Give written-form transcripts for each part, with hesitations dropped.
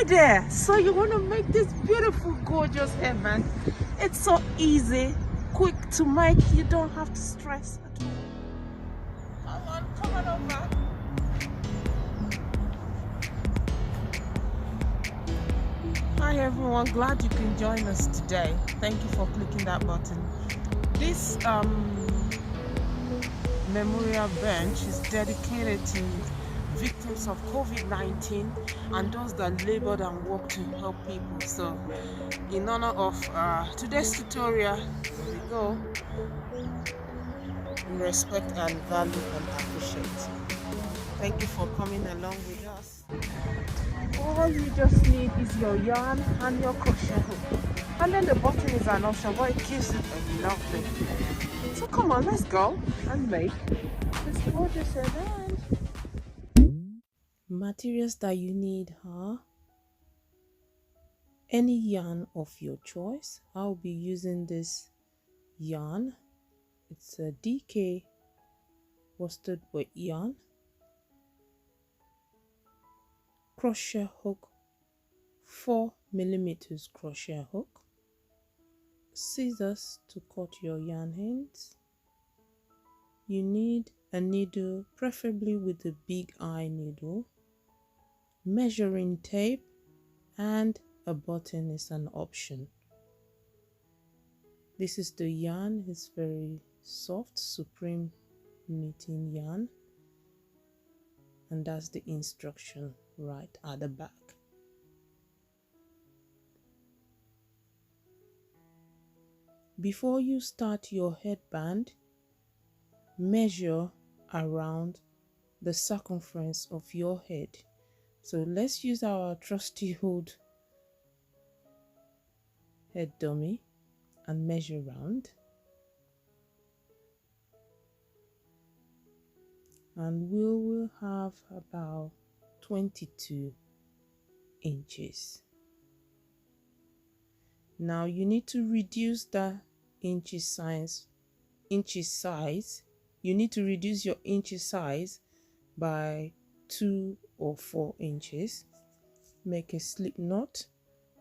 Hi there. So you want to make this beautiful, gorgeous hairband? It's so easy, quick to make. You don't have to stress at all. Come on over. Hi everyone, glad you can join us today. Thank you for clicking that button. This memorial bench is dedicated to victims of COVID-19 and those that labored and worked to help people. So in honor of today's tutorial, here we go. We respect and value and appreciate. Thank you for coming along with us. All you just need is your yarn and your crochet hook. And then the button is an option, but it gives it a lovely. So come on, let's go and make this gorgeous hairband. Materials that you need are any yarn of your choice. I'll be using this yarn. It's a DK worsted weight yarn, crochet hook, 4mm crochet hook, scissors to cut your yarn ends. You need a needle, preferably with a big eye needle, measuring tape, and a button is an option. This is the yarn. It's very soft, Supreme knitting yarn, and that's the instruction right at the back. Before you start your headband, measure around the circumference of your head. So let's use our trusty hood head dummy and measure round. And we will have about 22 inches. Now you need to reduce the inches size. You need to reduce your inches size by 2 or 4 inches. Make a slip knot.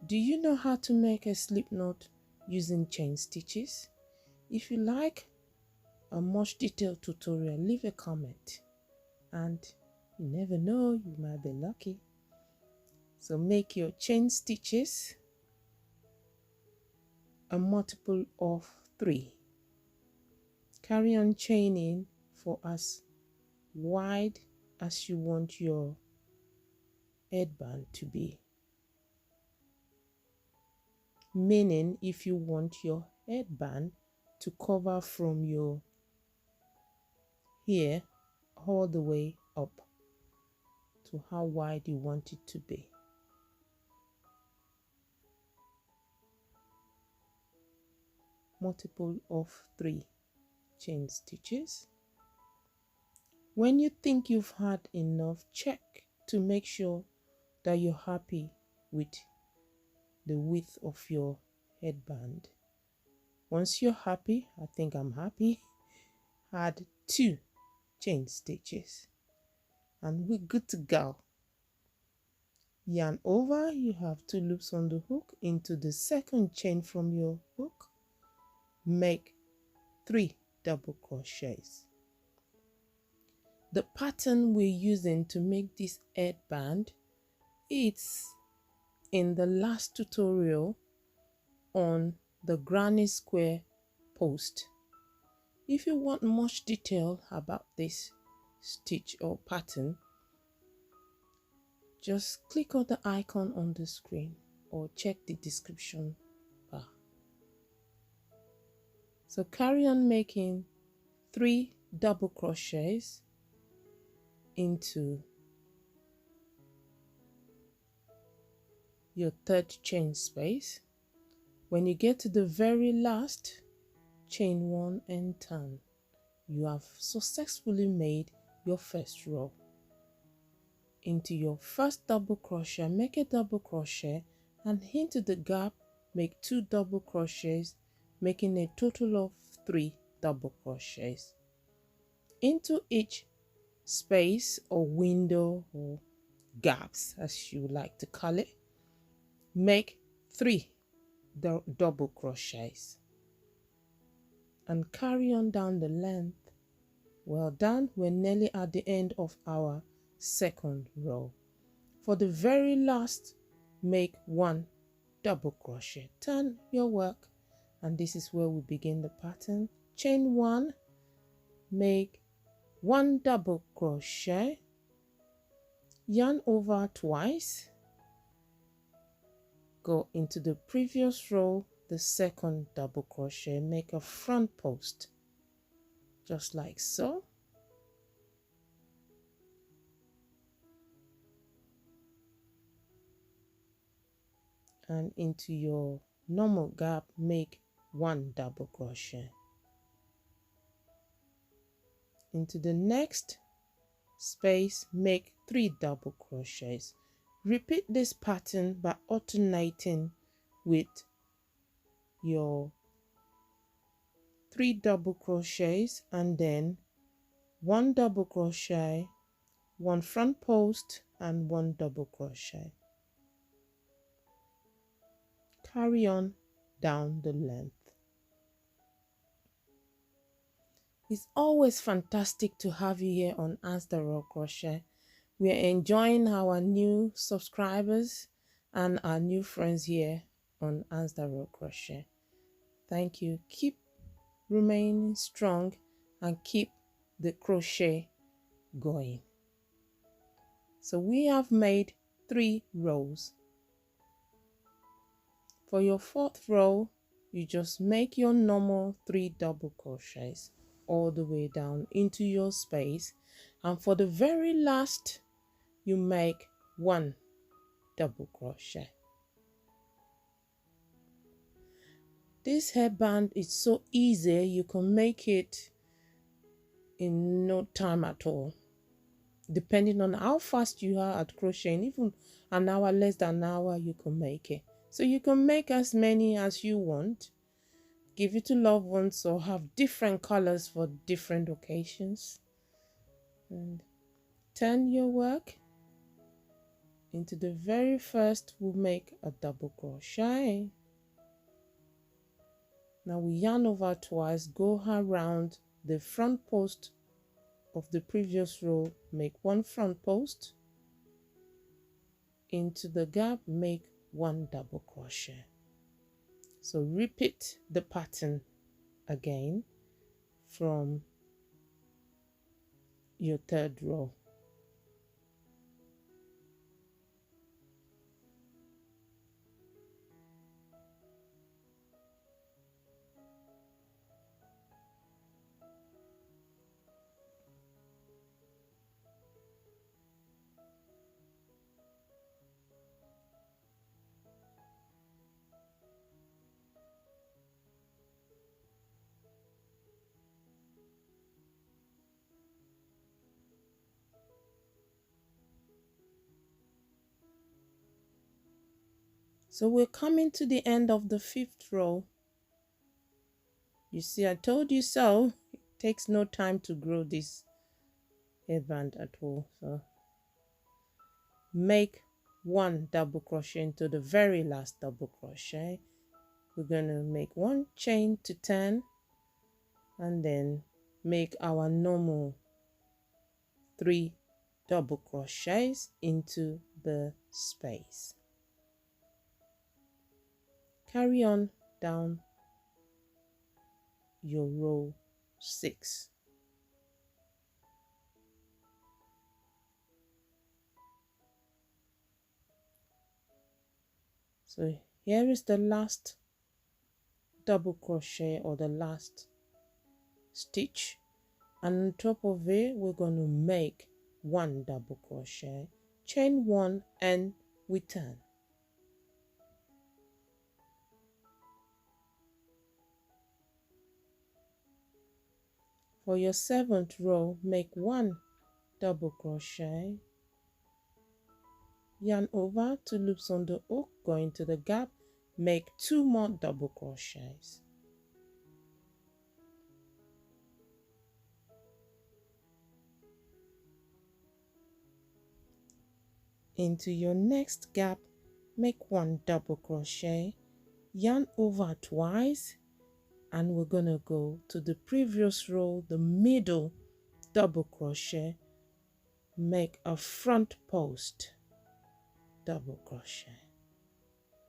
Do you know how to make a slip knot using chain stitches? If you like a much detailed tutorial, leave a comment, and you never know, you might be lucky. So make your chain stitches a multiple of 3. Carry on chaining for as wide as you want your headband to be. Meaning, if you want your headband to cover from your here all the way up to how wide you want it to be. Multiple of 3 chain stitches. When you think you've had enough, check to make sure that you're happy with the width of your headband. Once you're happy, I think I'm happy, add 2 chain stitches and we're good to go. Yarn over, you have 2 loops on the hook into the second chain from your hook. Make 3 double crochets. The pattern we're using to make this headband, it's in the last tutorial on the granny square post. If you want much detail about this stitch or pattern, just click on the icon on the screen or check the description bar. So carry on making 3 double crochets into your 3rd chain space. When you get to the very last, chain 1 and turn. You have successfully made your first row. Into your first double crochet, make a double crochet, and into the gap make 2 double crochets, making a total of 3 double crochets. Into each space or window or gaps, as you like to call it, make 3 double crochets and carry on down the length. Well done, we're nearly at the end of our second row. For the very last, make 1 double crochet. Turn your work, and this is where we begin the pattern. Chain 1, make 1 double crochet, yarn over twice, go into the previous row, the second double crochet, make a front post, just like so. And into your normal gap, make 1 double crochet. Into the next space, make 3 double crochets. Repeat this pattern by alternating with your 3 double crochets and then 1 double crochet, 1 front post and 1 double crochet. Carry on down the length. It's always fantastic to have you here on Ask the Raw Crochet. We are enjoying our new subscribers and our new friends here on Ask the Raw Crochet. Thank you. Keep remaining strong and keep the crochet going. So we have made 3 rows. For your 4th row, you just make your normal 3 double crochets all the way down into your space, and for the very last, you make 1 double crochet. This hairband is so easy, you can make it in no time at all. Depending on how fast you are at crocheting, even an hour, less than an hour, you can make it. So you can make as many as you want, give it to loved ones, or have different colors for different occasions. And turn your work. Into the very first, we'll make a double crochet. Now we yarn over twice, go around the front post of the previous row, make 1 front post. Into the gap, make 1 double crochet. So repeat the pattern again from your 3rd row. So we're coming to the end of the 5th row. You see, I told you so. It takes no time to grow this hairband at all. So make 1 double crochet into the very last double crochet. We're going to make 1 chain to turn and then make our normal 3 double crochets into the space. Carry on down your row 6. So here is the last double crochet or the last stitch, and on top of it we're going to make 1 double crochet, chain 1 and we turn. For your 7th row, make 1 double crochet, yarn over 2 loops on the hook, go into the gap, make 2 more double crochets. Into your next gap, make 1 double crochet, yarn over twice, and we're gonna go to the previous row, the middle double crochet, make a front post double crochet,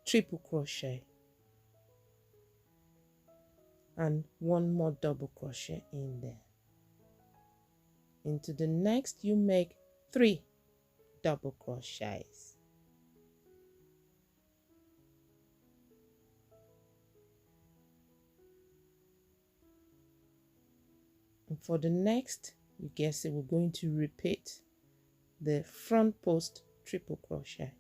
triple crochet, and 1 more double crochet in there. Into the next, you make 3 double crochets. And for the next, you guess it, we're going to repeat the front post triple crochet.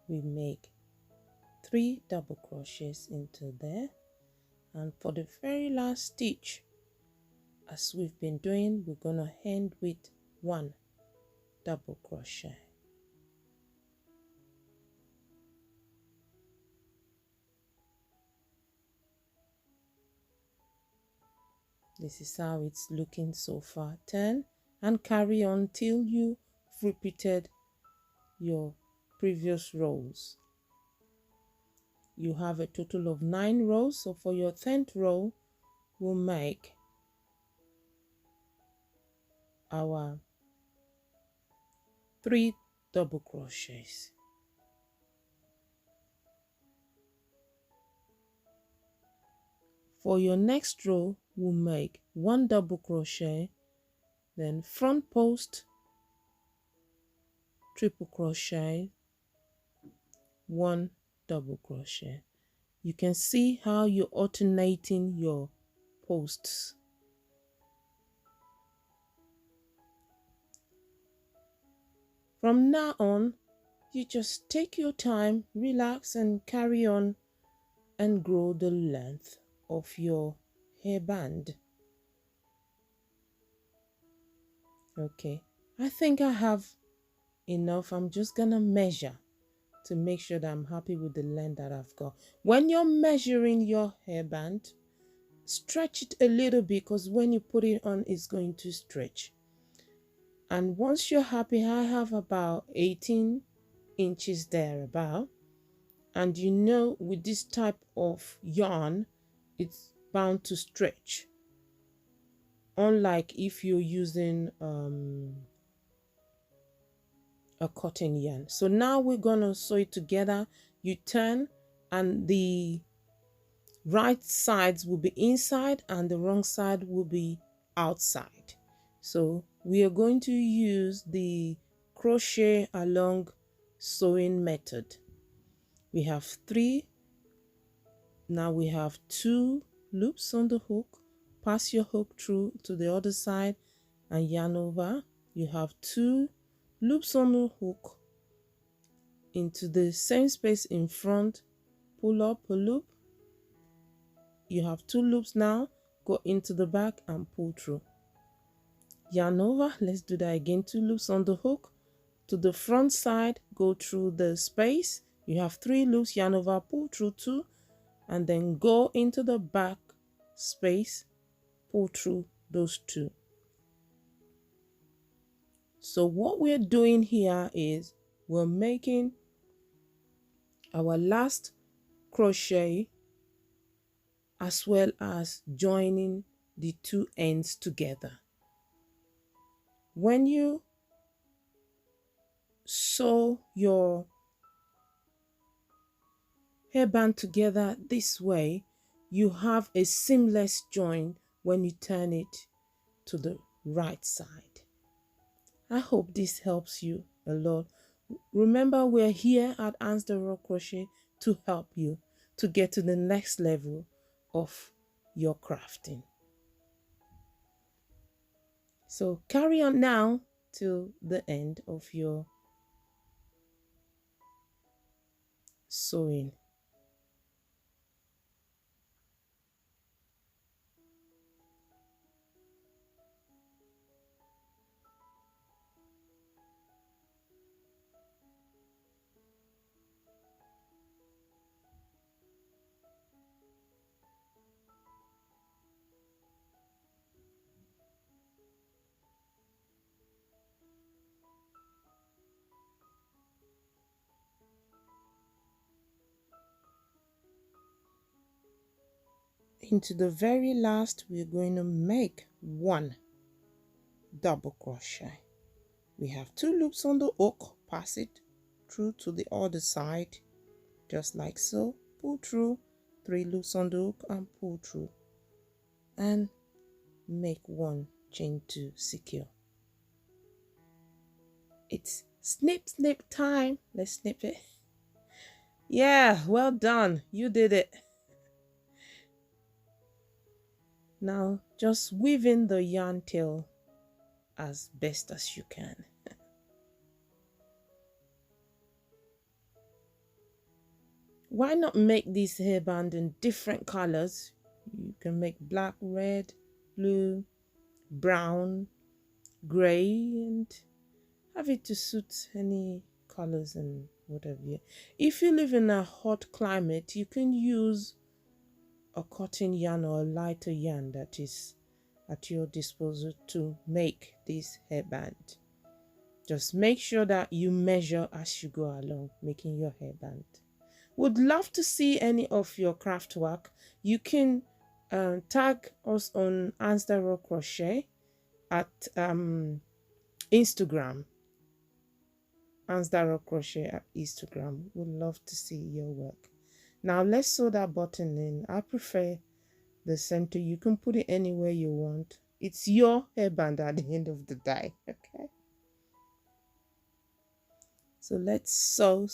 We make 3 double crochets into there, and for the very last stitch, as we've been doing, we're gonna end with 1 double crochet. This is how it's looking so far. Turn and carry on till you've repeated your previous rows. You have a total of 9 rows, so for your 10th row, we'll make our 3 double crochets. For your next row, we'll make 1 double crochet, then front post triple crochet, 1 double crochet. You can see how you're alternating your posts. From now on, you just take your time, relax, and carry on and grow the length of your hairband. Okay, I think I have enough. I'm just gonna measure to make sure that I'm happy with the length that I've got. When you're measuring your hairband, stretch it a little bit, because when you put it on, it's going to stretch. And once you're happy, I have about 18 inches there about. And you know, with this type of yarn, it's bound to stretch. Unlike if you're using a cotton yarn. So now we're gonna sew it together. You turn, and the right sides will be inside and the wrong side will be outside. So we are going to use the crochet along sewing method. We have 3. Now we have 2 loops on the hook. Pass your hook through to the other side and yarn over. You have 2 loops on the hook into the same space in front. Pull up a loop. You have 2 loops now. Go into the back and pull through. Yarn over. Let's do that again. 2 loops on the hook to the front side. Go through the space. You have 3 loops. Yarn over. Pull through 2, and then go into the back space. Pull through those 2. So what we're doing here is we're making our last crochet, as well as joining the 2 ends together. When you sew your hairband together this way, you have a seamless join when you turn it to the right side. I hope this helps you a lot. Remember, we're here at Anne's The Raw Crochet to help you to get to the next level of your crafting. So carry on now till the end of your sewing. into the very last, we're going to make 1 double crochet. We have 2 loops on the hook, pass it through to the other side, just like so, pull through, 3 loops on the hook and pull through, and make 1 chain 2 secure. It's snip time. Let's snip it. Yeah, well done, you did it. Now just weave in the yarn tail as best as you can. Why not make this hairband in different colors? You can make black, red, blue, brown, gray, and have it to suit any colors and whatever. If you live in a hot climate, you can use a cotton yarn or a lighter yarn that is at your disposal to make this hairband. Just make sure that you measure as you go along making your hairband. Would love to see any of your craft work. You can tag us on Ansdaro Crochet at Instagram. Ansdaro Crochet at Instagram. Would love to see your work. Now let's sew that button in. I prefer the center. You can put it anywhere you want. It's your hairband at the end of the day. Okay. So let's sew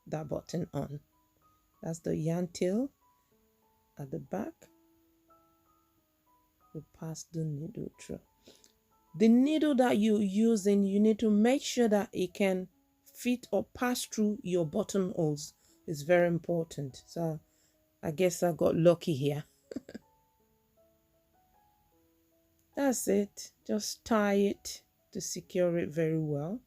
that button on. That's the yarn tail at the back. We pass the needle through. The needle that you're using, you need to make sure that it can fit or pass through your buttonholes. It's very important. So I guess I got lucky here. That's it. Just tie it to secure it very well.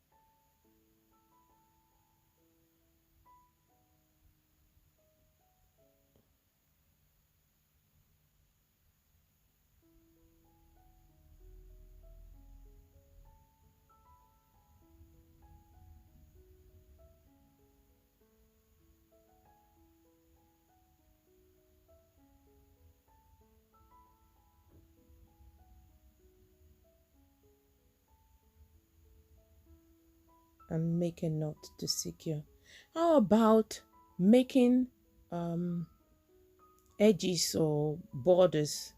And make a knot to secure. How about making edges or borders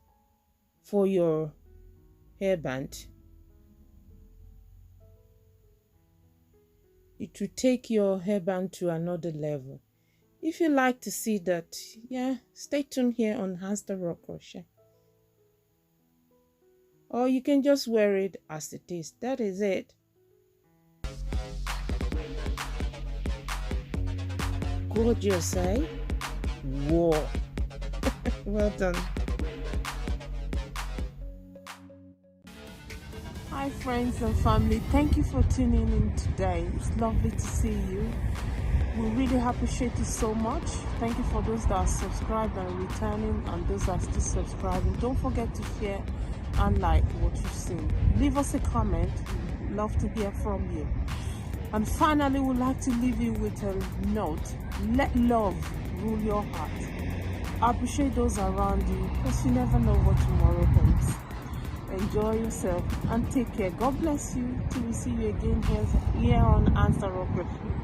for your hairband? It will take your hairband to another level. If you like to see that, yeah, stay tuned here on Ansdaro Crochet. Or you can just wear it as it is. That is it. Gorgeous, eh? Whoa. Well done. Hi friends and family, thank you for tuning in today. It's lovely to see you. We really appreciate it so much. Thank you for those that are subscribed and returning, and those that are still subscribing. Don't forget to share and like what you've seen. Leave us a comment. We'd love to hear from you. And finally, we'd like to leave you with a note. Let love rule your heart. I appreciate those around you, because you never know what tomorrow holds. Enjoy yourself and take care. God bless you till we see you again here on Ansdaro Crochet.